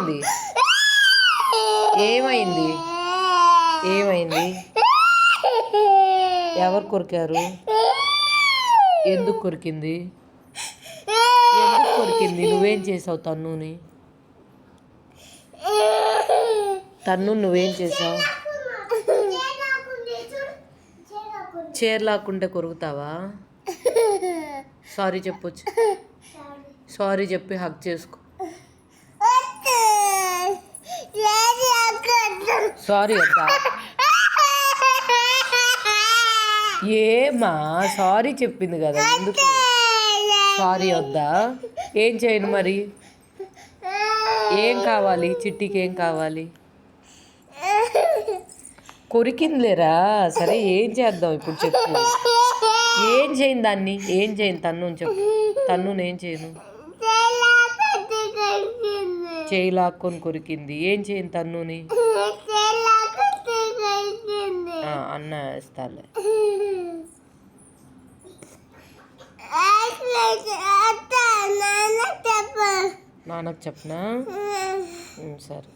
ఏమైంది ఏమైంది ఏమైంది ఎవరు కొరికారు? ఎందుకు కొరికింది? ఎందుకు కొరికింది? నువ్వేం చేసావు తన్నుని? నువ్వేం చేసావు? చీరలాక్కుంటే కొరుకుతావా? సారీ చెప్పొచ్చు. సారీ చెప్పి హక్ చేసుకో. సారీ వద్దా? ఏమా సారీ చెప్పింది కదా, ఎందుకు సారీ వద్దా? ఏం చేయను మరి? ఏం కావాలి చిట్టికి? ఏం కావాలి? కొరికిందిలేరా, సరే ఏం చేద్దాం ఇప్పుడు చెప్పు. ఏం చేయను దాన్ని, ఏం చేయను తన్ను చెప్పు. తన్నుని ఏం చేయను? చేయి లాక్కొని కొరికింది. ఏం చేయను తన్నుని? అన్న వేస్తాలే. నాన్నకు చెప్పనా? సరే.